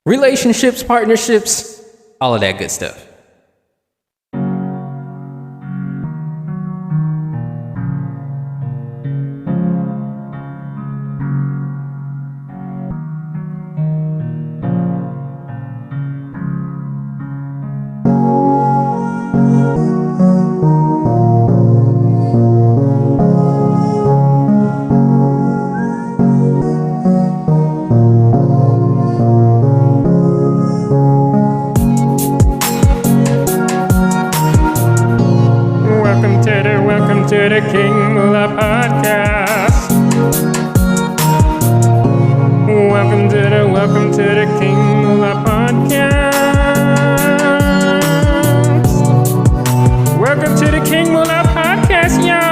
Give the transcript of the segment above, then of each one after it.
relationships, partnerships, all of that good stuff. Welcome to the King Mula Podcast. Welcome to the King Mula Podcast. Welcome to the King Mula Podcast, y'all.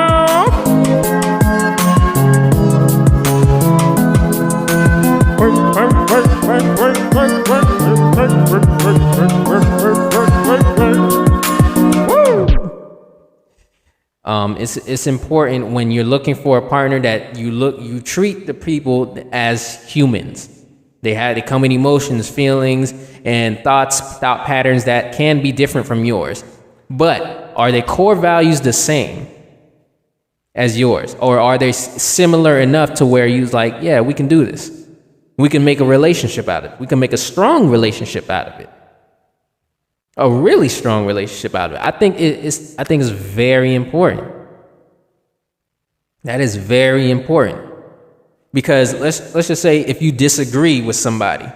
It's important when you're looking for a partner that you treat the people as humans. They come with emotions, feelings, and thought patterns that can be different from yours. But are their core values the same as yours? Or are they similar enough to where you're like, yeah, we can do this. We can make a relationship out of it. We can make a strong relationship out of it. A really strong relationship out of it. I think it's very important. That is very important. Because let's just say if you disagree with somebody.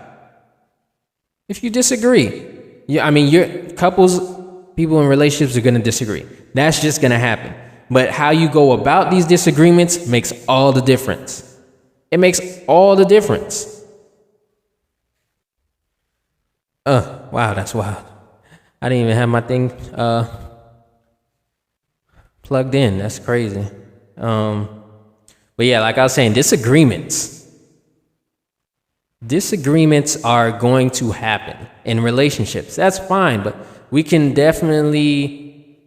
If you disagree. Your people in relationships are going to disagree. That's just going to happen. But how you go about these disagreements makes all the difference. It makes all the difference. Wow, that's wild. I didn't even have my thing plugged in. That's crazy. But yeah, like I was saying, disagreements are going to happen in relationships. That's fine, but we can definitely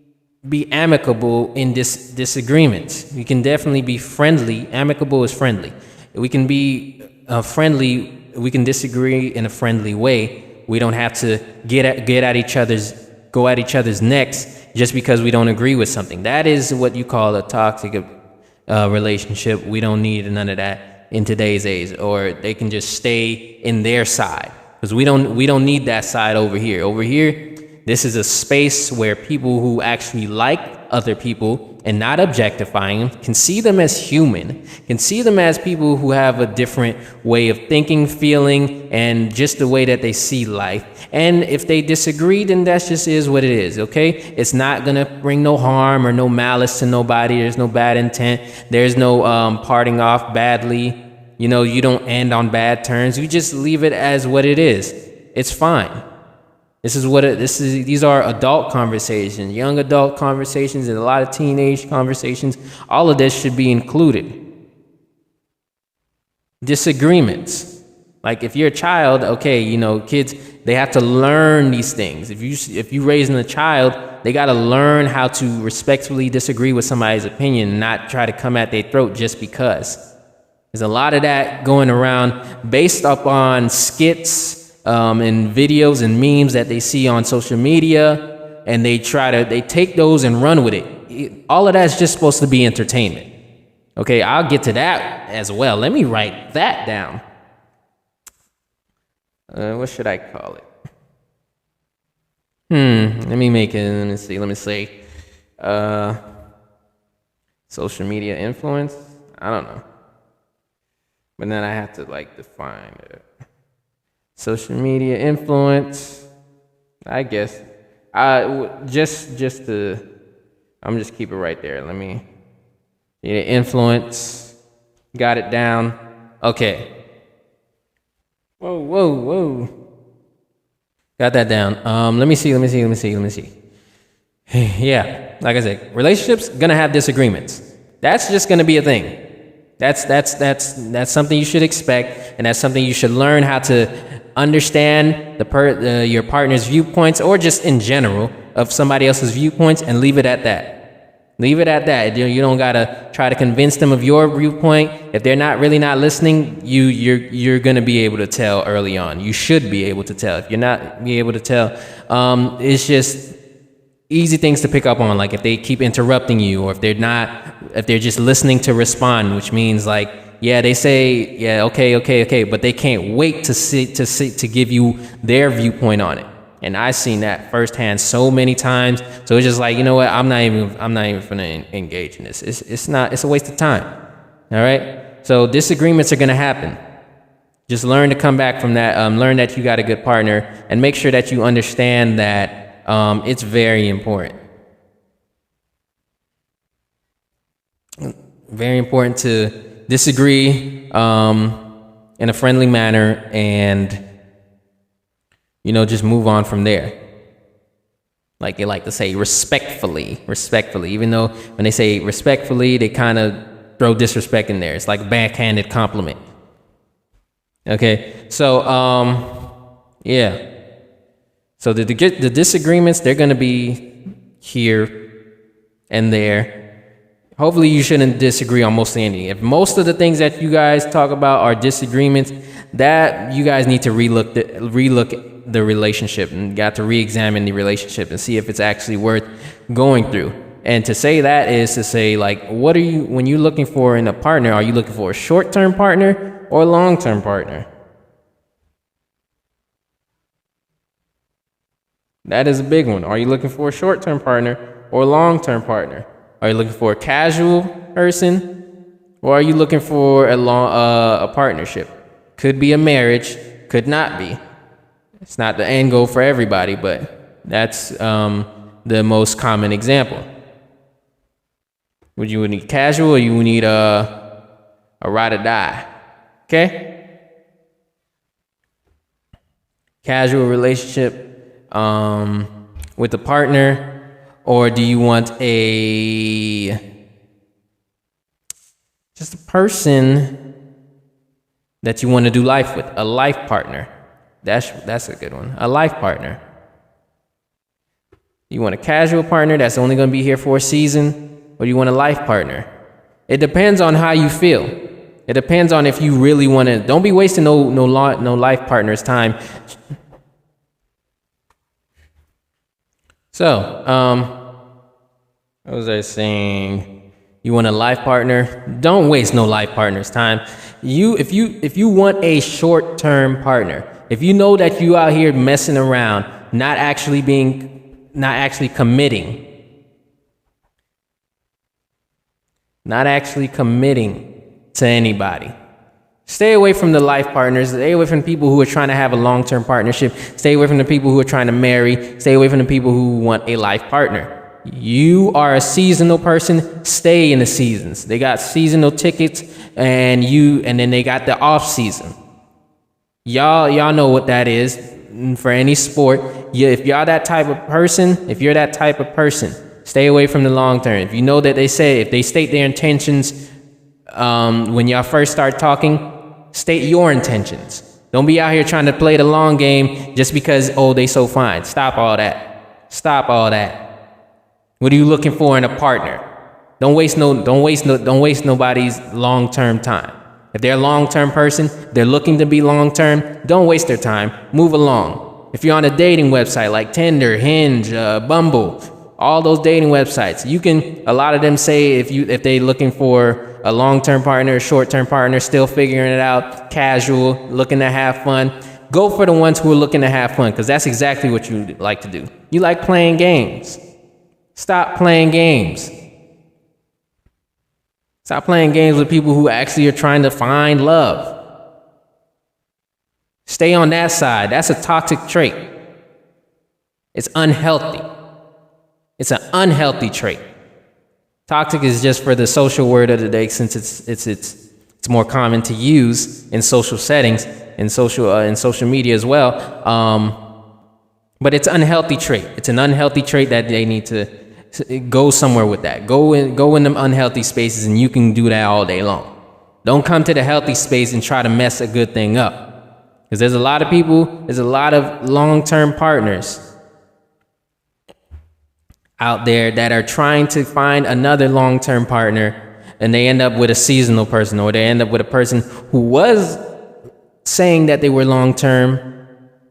be amicable in disagreements. We can definitely be friendly. Amicable is friendly. We can be friendly. We can disagree in a friendly way. We don't have to go at each other's necks just because we don't agree with something. That is what you call a toxic relationship. We don't need none of that in today's age. Or they can just stay in their side because we don't need that side over here. Over here, this is a space where people who actually like other people and not objectifying them can see them as human, can see them as people who have a different way of thinking, feeling, and just the way that they see life. And if they disagree, then that just is what it is, okay? It's not gonna bring no harm or no malice to nobody. There's no bad intent. There's no parting off badly. You don't end on bad terms. You just leave it as what it is. It's fine. These are adult conversations, young adult conversations, and a lot of teenage conversations. All of this should be included. Disagreements. Like if you're a child, okay, kids, they have to learn these things. If you raising a child, they got to learn how to respectfully disagree with somebody's opinion and not try to come at their throat just because. There's a lot of that going around based upon skits, and videos and memes that they see on social media, and they take those and run with it. All of that's just supposed to be entertainment. Okay, I'll get to that as well. Let me write that down. What should I call it? Let me say. Social media influence? I don't know. But then I have to define it. Social media influence, I guess. I'm just keep it right there. Let me influence. Got it down. Okay. Whoa. Got that down. Let me see. Yeah, like I said, relationships gonna have disagreements. That's just gonna be a thing. That's something you should expect, and that's something you should learn how to understand your partner's viewpoints, or just in general of somebody else's viewpoints, and leave it at that. Leave it at that. You don't gotta try to convince them of your viewpoint. If they're not really not listening, you're gonna be able to tell early on. You should be able to tell. If you're not be able to tell, it's just easy things to pick up on. Like if they keep interrupting you, or if they're just listening to respond, which means like, yeah, they say, yeah, okay, but they can't wait to give you their viewpoint on it. And I've seen that firsthand so many times. So it's just like, you know what? I'm not even gonna engage in this. It's a waste of time. All right. So disagreements are gonna happen. Just learn to come back from that. Learn that you got a good partner, and make sure that you understand that it's very important. Very important to disagree in a friendly manner, and just move on from there. Like they like to say respectfully, even though when they say respectfully, they kind of throw disrespect in there. It's like a backhanded compliment. Okay, so yeah. So the disagreements, they're gonna be here and there. Hopefully you shouldn't disagree on mostly anything. If most of the things that you guys talk about are disagreements, that you guys need to relook the relationship, and got to re-examine the relationship and see if it's actually worth going through. And to say that is to say, like, when you're looking for in a partner, are you looking for a short-term partner or a long-term partner? That is a big one. Are you looking for a short-term partner or a long-term partner? Are you looking for a casual person, or are you looking for a partnership? Could be a marriage, could not be. It's not the end goal for everybody, but that's the most common example. Would you need casual, or you need a ride or die? Okay? Casual relationship with a partner, or do you want just a person that you want to do life with, a life partner? That's a good one. A life partner. You want a casual partner that's only going to be here for a season, or you want a life partner? It depends on how you feel. It depends on if you really want to. Don't be wasting no life partner's time. So, what was I saying? You want a life partner? Don't waste no life partner's time. If you want a short-term partner, if you know that you out here messing around, not actually committing to anybody, stay away from the life partners. Stay away from people who are trying to have a long-term partnership. Stay away from the people who are trying to marry. Stay away from the people who want a life partner. You are a seasonal person. Stay in the seasons. They got seasonal tickets, and then they got the off season. Y'all know what that is for any sport. If you're that type of person, stay away from the long term. If you know that if they state their intentions when y'all first start talking, state your intentions. Don't be out here trying to play the long game just because they so fine. Stop all that. What are you looking for in a partner? Don't waste nobody's long-term time. If they're a long-term person, they're looking to be long-term, don't waste their time. Move along. If you're on a dating website like Tinder, Hinge, Bumble, all those dating websites, a lot of them say if they're looking for a long-term partner, a short-term partner, still figuring it out, casual, looking to have fun, go for the ones who are looking to have fun, because that's exactly what you like to do. You like playing games. Stop playing games. Stop playing games with people who actually are trying to find love. Stay on that side. That's a toxic trait. It's unhealthy. It's an unhealthy trait. Toxic is just for the social word of the day, since it's more common to use in social settings, in social media as well. But it's an unhealthy trait. It's an unhealthy trait that they need to go somewhere with that. Go in them unhealthy spaces, and you can do that all day long. Don't come to the healthy space and try to mess a good thing up. Because there's a lot of long-term partners out there that are trying to find another long-term partner, and they end up with a seasonal person, or they end up with a person who was saying that they were long-term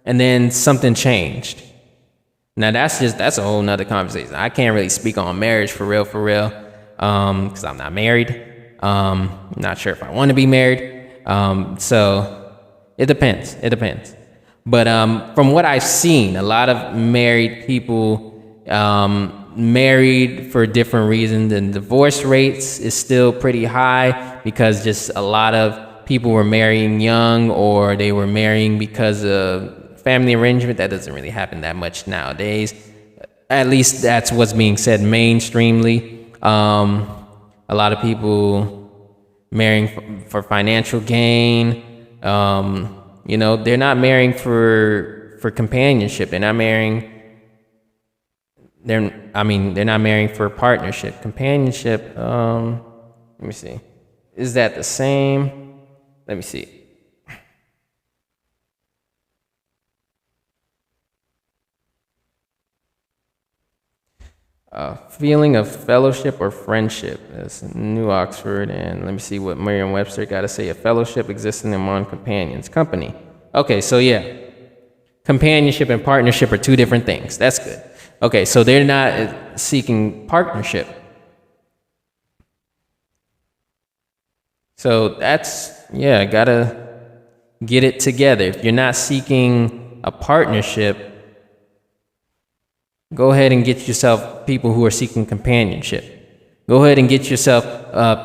and then something changed. Now that's a whole nother conversation. I can't really speak on marriage for real, because I'm not married. Not sure if I want to be married. So it depends. But from what I've seen, a lot of married people married for different reasons, and divorce rates is still pretty high because just a lot of people were marrying young, or they were marrying because of family arrangement. That doesn't really happen that much nowadays. At least that's what's being said mainstreamly. A lot of people marrying for financial gain. They're not marrying for companionship. They're not marrying. They're not marrying for partnership. Companionship. Let me see. Is that the same? Let me see. Feeling of fellowship or friendship. That's New Oxford, and let me see what Merriam-Webster got to say. A fellowship existing among companions. Company. Okay, so yeah. Companionship and partnership are two different things. That's good. Okay, so they're not seeking partnership. So gotta get it together. If you're not seeking a partnership, go ahead and get yourself people who are seeking companionship. Go ahead and get yourself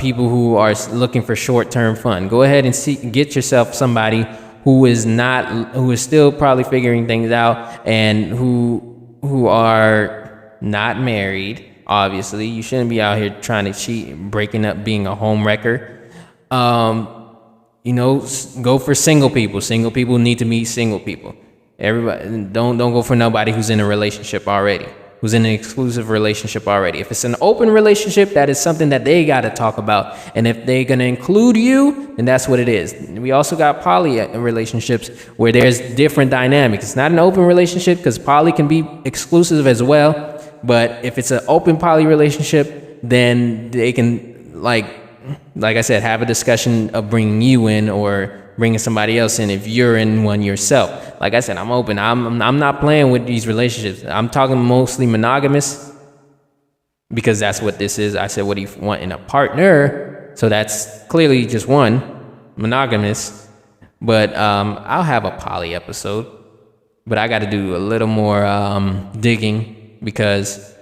people who are looking for short-term fun. Go ahead and get yourself somebody who is still probably figuring things out, and who are not married. Obviously, you shouldn't be out here trying to cheat, breaking up, being a home wrecker. Go for single people. Single people need to meet single people. Everybody, don't go for nobody who's in a relationship already, who's in an exclusive relationship already. If it's an open relationship, that is something that they got to talk about. And if they're going to include you, then that's what it is. We also got poly relationships where there's different dynamics. It's not an open relationship because poly can be exclusive as well. But if it's an open poly relationship, then they can, like I said, have a discussion of bringing you in or bringing somebody else in if you're in one yourself. Like I said, I'm open. I'm not playing with these relationships. I'm talking mostly monogamous because that's what this is. I said, what do you want in a partner? So that's clearly just one, monogamous. But I'll have a poly episode. But I got to do a little more digging because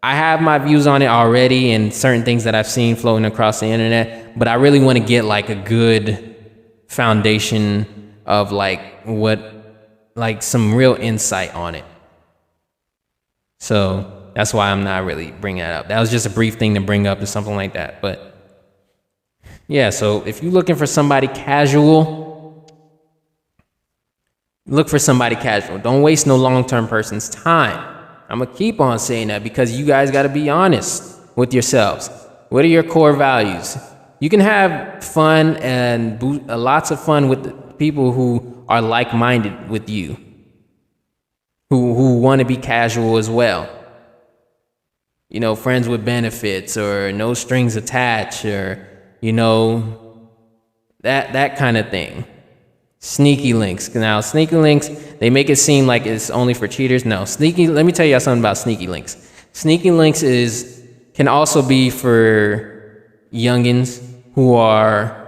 I have my views on it already and certain things that I've seen floating across the internet. But I really want to get like a good foundation of some real insight on it. So that's why I'm not really bringing that up. That was just a brief thing to bring up or something like that. But yeah, so if you're looking for somebody casual, look for somebody casual. Don't waste no long-term person's time. I'm going to keep on saying that because you guys got to be honest with yourselves. What are your core values? You can have fun and lots of fun with people who are like-minded with you, who want to be casual as well. Friends with benefits or no strings attached, or that kind of thing. Sneaky links. Now, sneaky links, they make it seem like it's only for cheaters. No, let me tell you something about sneaky links. Sneaky links can also be for youngins who are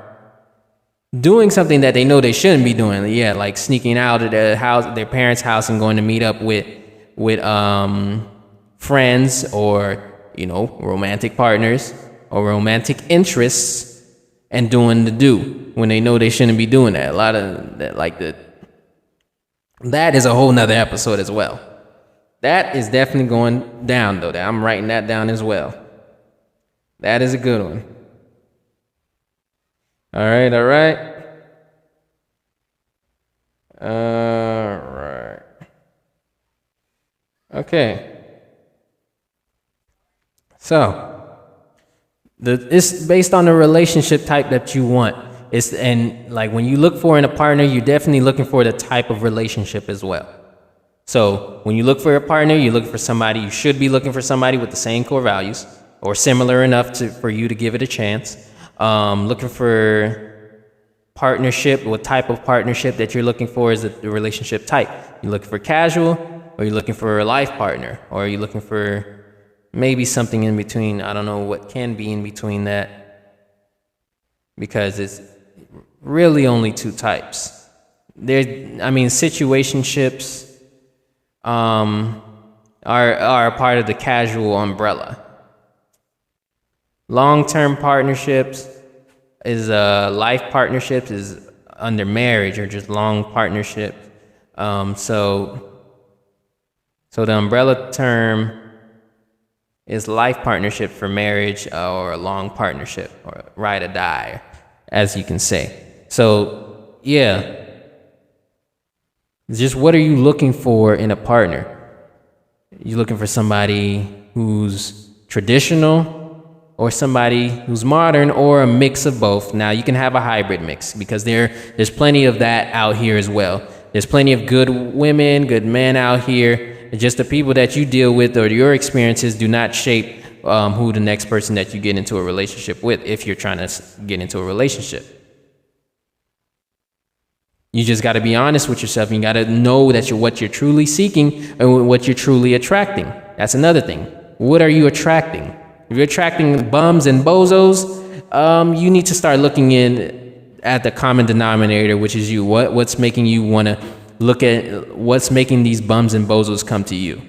doing something that they know they shouldn't be doing. Yeah, like sneaking out of their parents' house and going to meet up with friends or romantic partners or romantic interests and doing the do when they know they shouldn't be doing that. A lot of that, that is a whole nother episode as well. That is definitely going down though. I'm writing that down as well. That is a good one. All right. Okay. So, it's based on the relationship type that you want. When you look for in a partner, you're definitely looking for the type of relationship as well. So when you look for a partner, you look for somebody, you should be looking for somebody with the same core values or similar enough for you to give it a chance. Looking for partnership, what type of partnership that you're looking for is the relationship type. You're looking for casual, or you're looking for a life partner, or are you looking for maybe something in between? I don't know what can be in between that, because it's really only two types. Situationships are a part of the casual umbrella. Long-term partnerships is life partnerships is under marriage, or just long partnerships. So the umbrella term is life partnership for marriage, or a long partnership, or ride or die, as you can say. So yeah, just what are you looking for in a partner? You looking for somebody who's traditional, or somebody who's modern, or a mix of both? Now, you can have a hybrid mix, because there's plenty of that out here as well. There's plenty of good women, good men out here. It's just the people that you deal with, or your experiences, do not shape who the next person that you get into a relationship with, if you're trying to get into a relationship. You just got to be honest with yourself. You got to know that what you're truly seeking and what you're truly attracting. That's another thing. What are you attracting? If you're attracting bums and bozos, you need to start looking at the common denominator, which is you. What's making you want to look at what's making these bums and bozos come to you?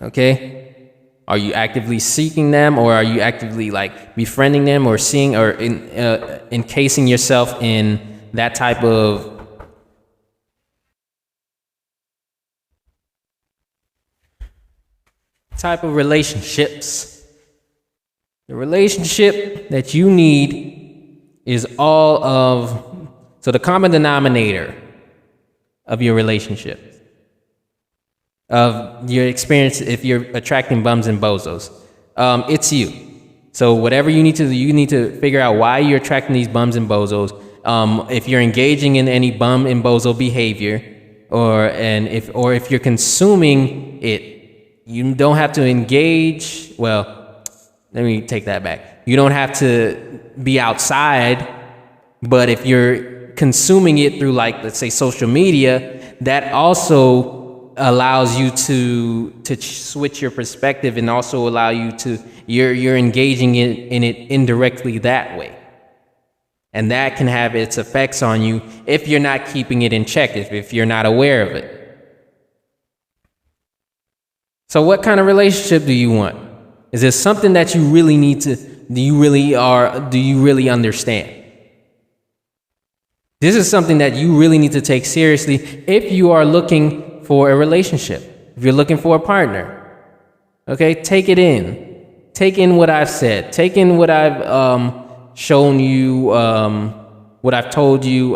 Okay? Are you actively seeking them, or are you actively befriending them, or seeing, or encasing yourself in that type of relationships? The relationship that you need is so the common denominator of your relationship, of your experience, if you're attracting bums and bozos, it's you. So whatever you need to figure out why you're attracting these bums and bozos. If you're engaging in any bum and bozo behavior, or if you're consuming it, you don't have to engage. Well, let me take that back. You don't have to be outside, but if you're consuming it through, let's say, social media, that also allows you to switch your perspective, and also allow you you're engaging in it indirectly that way. And that can have its effects on you if you're not keeping it in check, if you're not aware of it. So what kind of relationship do you want? Is this something that you really need to, do you really understand? This is something that you really need to take seriously if you are looking for a relationship, if you're looking for a partner. Okay, take it in. Take in what I've said. Take in what I've shown you, what I've told you,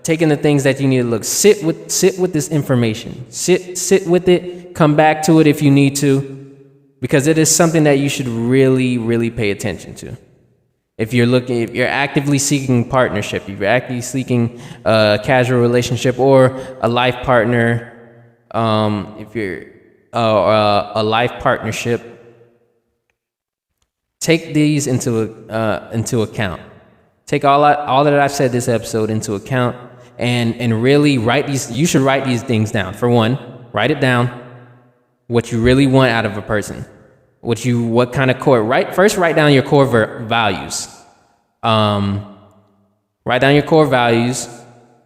taking the things that you need to look. Sit with this information. Sit with it. Come back to it if you need to, because it is something that you should really, really pay attention to. If you're actively seeking partnership, if you're actively seeking a casual relationship or a life partner, if you're a life partnership, take these into account. Take all that I've said this episode into account, and really write these. You should write these things down. For one, write it down. What you really want out of a person. What kind of core? First, write down your core values. Write down your core values,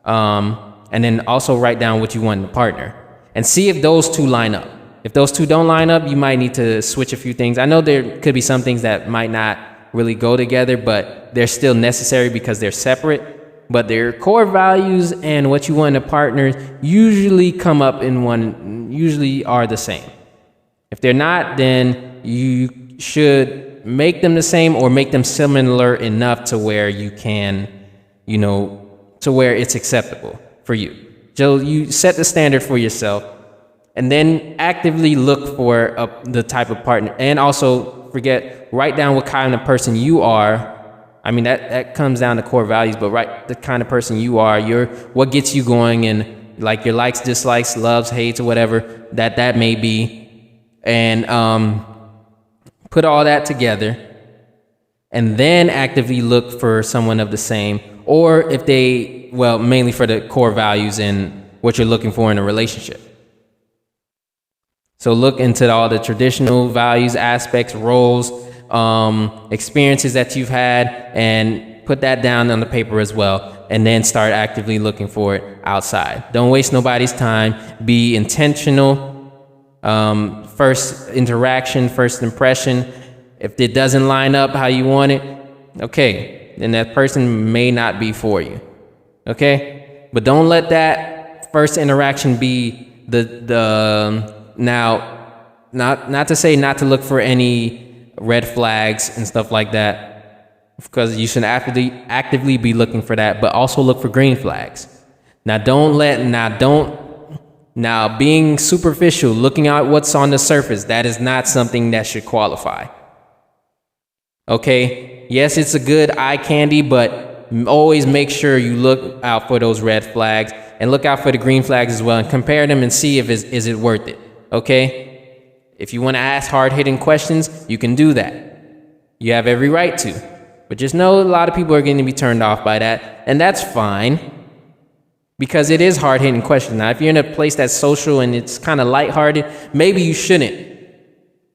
and then also write down what you want in a partner, and see if those two line up. If those two don't line up, you might need to switch a few things. I know there could be some things that might not really go together, but they're still necessary because they're separate. But their core values and what you want in a partner usually come up usually are the same. If they're not, then you should make them the same, or make them similar enough to where you can, to where it's acceptable for you. So you set the standard for yourself, and then actively look for the type of partner. And also write down what kind of person you are. I mean, that comes down to core values, but write the kind of person you are, what gets you going, and like your likes, dislikes, loves, hates, or whatever that may be, and put all that together, and then actively look for someone of the same, or if they, well, mainly for the core values and what you're looking for in a relationship. So look into all the traditional values, aspects, roles, experiences that you've had, and put that down on the paper as well, and then start actively looking for it outside. Don't waste nobody's time. Be intentional. First interaction, first impression. If it doesn't line up how you want it, okay, then that person may not be for you. Okay? But don't let that first interaction be now, not to say not to look for any red flags and stuff like that, because you should actively be looking for that, but also look for green flags. Now being superficial, looking at what's on the surface, that is not something that should qualify. Okay? Yes, it's a good eye candy, but always make sure you look out for those red flags and look out for the green flags as well, and compare them and see if is it worth it. Okay? If you want to ask hard-hitting questions, you can do that. You have every right to. But just know a lot of people are going to be turned off by that, and that's fine, because it is hard-hitting questions. Now, if you're in a place that's social and it's kind of lighthearted, maybe you shouldn't.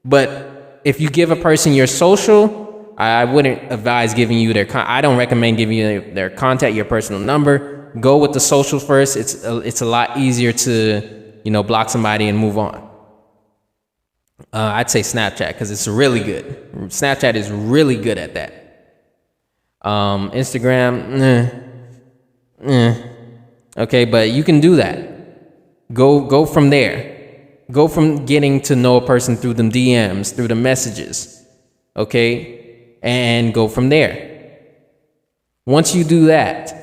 But if you give a person your social, I wouldn't advise giving you I don't recommend giving you their contact, your personal number. Go with the social first. It's a lot easier to, block somebody and move on. I'd say Snapchat, because it's really good. Snapchat is really good at that. Instagram, okay, but you can do that. Go from there. Go from getting to know a person through the DMs, through the messages, okay, and go from there. Once you do that,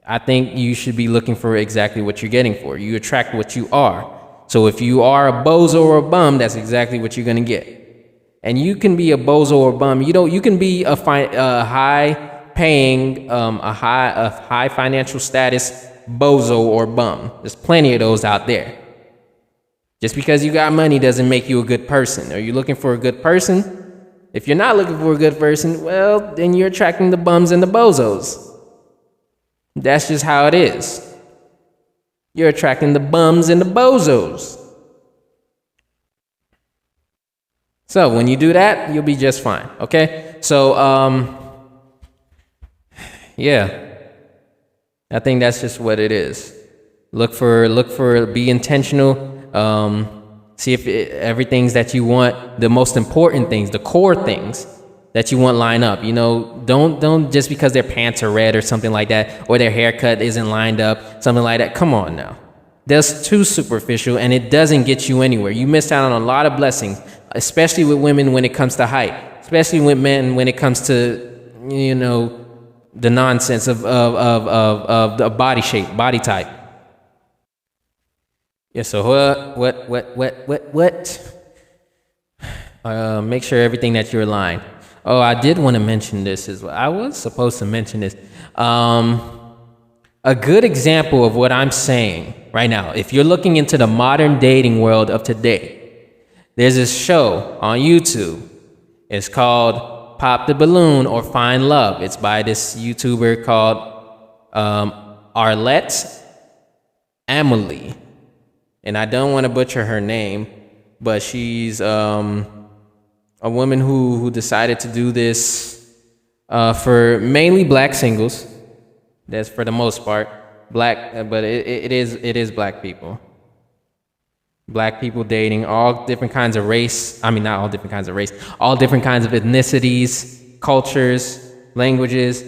I think you should be looking for exactly what you're getting for. You attract what you are. So if you are a bozo or a bum, that's exactly what you're gonna get. And you can be a bozo or bum. You can be a high-paying, a high financial status bozo or bum. There's plenty of those out there. Just because you got money doesn't make you a good person. Are you looking for a good person? If you're not looking for a good person, well, then you're attracting the bums and the bozos. That's just how it is. You're attracting the bums and the bozos. So when you do that, you'll be just fine, okay? So, yeah. I think that's just what it is. Be intentional. See if everything's that you want, the most important things, the core things that you want line up. Don't just because their pants are red or something like that, or their haircut isn't lined up, something like that. Come on now. That's too superficial, and it doesn't get you anywhere. You miss out on a lot of blessings, especially with women when it comes to height, especially with men when it comes to, the nonsense of the body shape, body type. Yeah, so what? Make sure everything that you're aligned. Oh, I did want to mention this as well. I was supposed to mention this. A good example of what I'm saying right now, if you're looking into the modern dating world of today, there's this show on YouTube. It's called Pop the Balloon or Find Love. It's by this YouTuber called Arlette Emily. And I don't want to butcher her name, but she's a woman who decided to do this for mainly black singles. That's for the most part black, but it is black people. Black people dating all different kinds of race. I mean, not all different kinds of race. All different kinds of ethnicities, cultures, languages.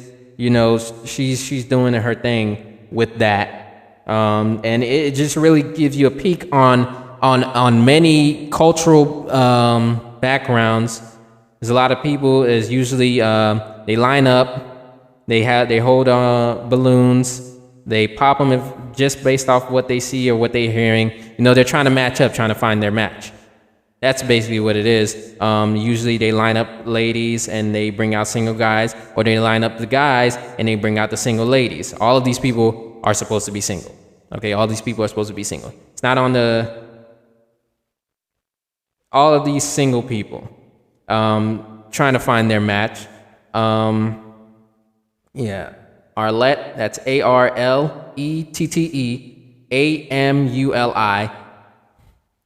She's doing her thing with that, and it just really gives you a peek on many cultural backgrounds. There's a lot of people. Is usually they line up. They hold balloons. They pop them just based off what they see or what they're hearing. They're trying to match up, trying to find their match. That's basically what it is. Usually they line up ladies and they bring out single guys, or they line up the guys and they bring out the single ladies. All of these people are supposed to be single. Okay, all these people are supposed to be single. It's not on all of these single people trying to find their match. Yeah, Arlette, that's ARLETTEAMULI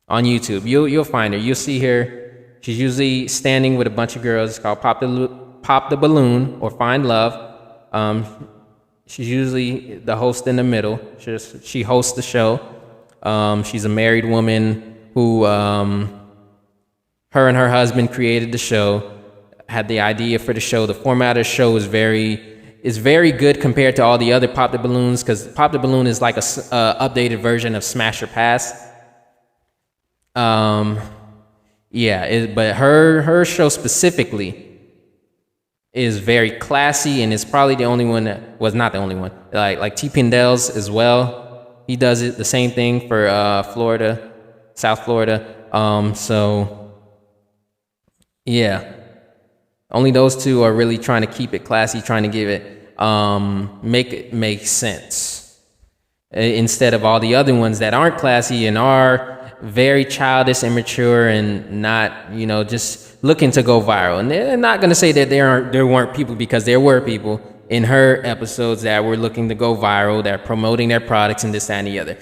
on YouTube. You'll find her. You'll see her. She's usually standing with a bunch of girls. It's called Pop the Balloon or Find Love. She's usually the host in the middle. She hosts the show. She's a married woman who, her and her husband created the show, had the idea for the show. The format of the show is very good compared to all the other Pop the Balloons, because Pop the Balloon is like a updated version of Smash or Pass. But her show specifically is very classy, and it's probably the only one that was not the only one. Like T. Pendle's as well. He does it the same thing for Florida, South Florida. Only those two are really trying to keep it classy, trying to give it make it make sense, instead of all the other ones that aren't classy and are very childish, immature, and not, just looking to go viral. And they're not going to say that there weren't people, because there were people in her episodes that were looking to go viral, that are promoting their products and this, that, and the other.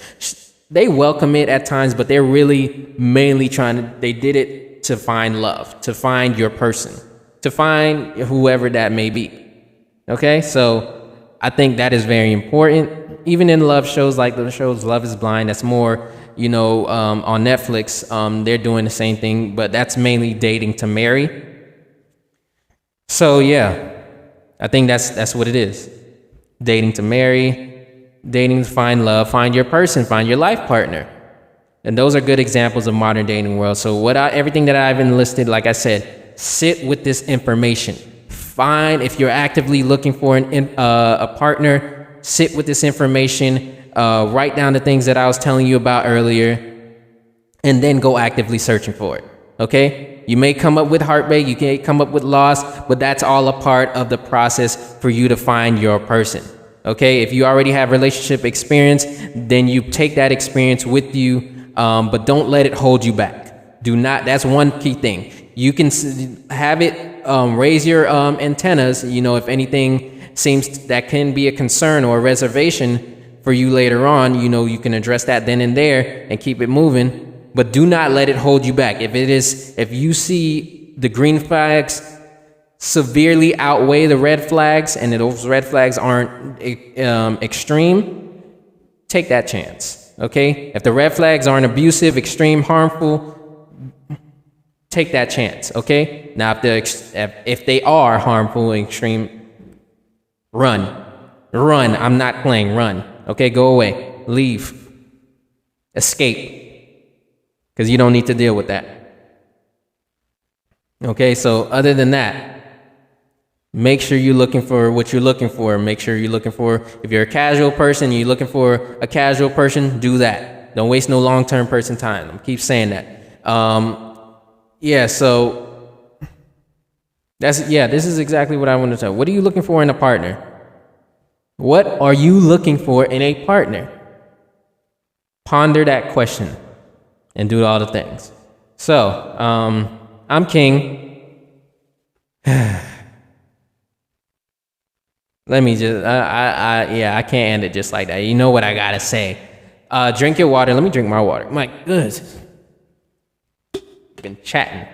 They welcome it at times, but they're really mainly they did it to find love, to find your person, to find whoever that may be. Okay, so I think that is very important. Even in love shows like the shows Love is Blind, that's more, on Netflix, they're doing the same thing, but that's mainly dating to marry. So yeah, I think that's what it is. Dating to marry, dating to find love, find your person, find your life partner. And those are good examples of modern dating world. So everything that I've enlisted, like I said, sit with this information. Find, if you're actively looking for a partner, sit with this information. Write down the things that I was telling you about earlier, and then go actively searching for it. Okay? You may come up with heartbreak, you may come up with loss, but that's all a part of the process for you to find your person. Okay? If you already have relationship experience, then you take that experience with you, but don't let it hold you back. Do not. That's one key thing. You can have it raise your antennas. If anything seems that can be a concern or a reservation for you later on, you can address that then and there and keep it moving, but do not let it hold you back. If you see the green flags severely outweigh the red flags, and those red flags aren't extreme, take that chance. Okay? If the red flags aren't abusive, extreme, harmful, take that chance. Okay? Now, if they are harmful and extreme, run. I'm not playing. Run. Okay, go away, leave, escape, because you don't need to deal with that. Okay, so other than that, make sure you're looking for what you're looking for. Make sure you're looking for, if you're a casual person, you're looking for a casual person, do that. Don't waste no long-term person time. I keep saying that. So this is exactly what I want to tell. What are you looking for in a partner? What are you looking for in a partner? Ponder that question and do all the things. So, I'm King. Let me just, I can't end it just like that. You know what I gotta say. Drink your water. Let me drink my water. My goodness. Been chatting.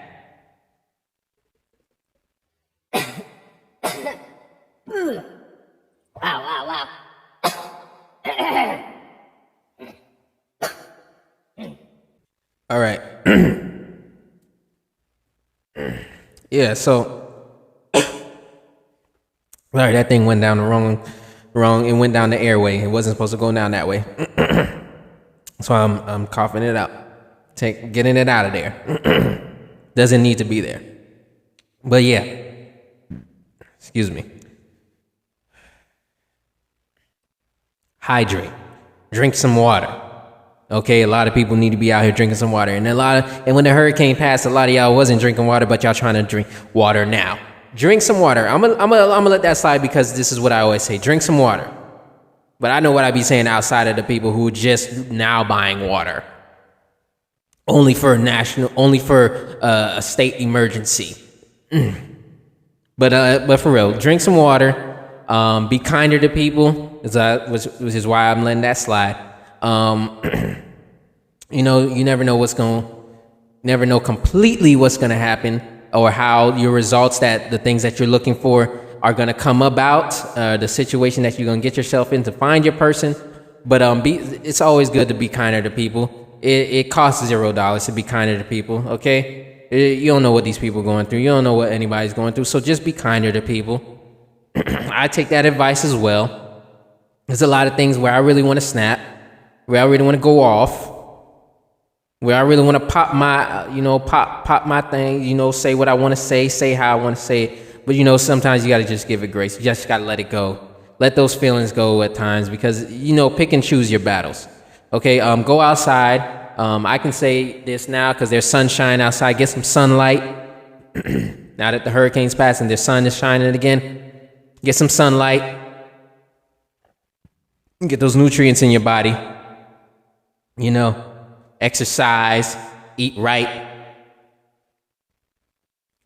Wow. All right. Sorry, that thing went down the wrong. It went down the airway. It wasn't supposed to go down that way. So I'm coughing it out. Getting it out of there. Doesn't need to be there. But yeah. Excuse me. Hydrate. Drink some water. Okay, a lot of people need to be out here drinking some water. And when the hurricane passed, a lot of y'all wasn't drinking water, but y'all trying to drink water now. Drink some water. I'm gonna let that slide, because this is what I always say. Drink some water. But I know what I be saying outside of the people who just now buying water. Only for a state emergency. But for real, drink some water. Be kinder to people, which is why I'm letting that slide. You never know completely what's gonna happen, or how your results, the things that you're looking for, are gonna come about. The situation that you're gonna get yourself in to find your person. But it's always good to be kinder to people. It costs $0 to be kinder to people. Okay, you don't know what these people are going through. You don't know what anybody's going through. So just be kinder to people. I take that advice as well. There's a lot of things where I really want to snap, where I really want to go off, where I really want to pop my thing, say what I want to say how I want to say it. But sometimes you got to just give it grace. You just got to let it go. Let those feelings go at times, because pick and choose your battles. Okay, go outside. I can say this now because there's sunshine outside. Get some sunlight. Now that the hurricane's passing, the sun is shining again. Get some sunlight. Get those nutrients in your body. Exercise, eat right.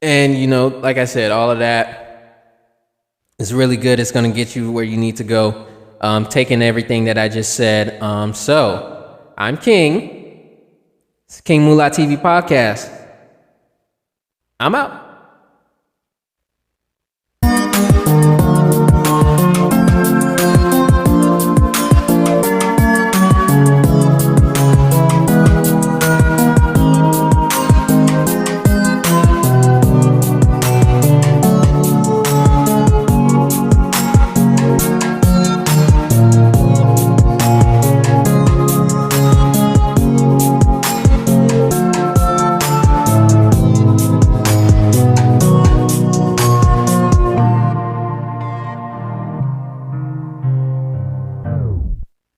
And, like I said, all of that is really good. It's going to get you where you need to go. Taking everything that I just said. So, I'm King. It's King Moolah TV Podcast. I'm out.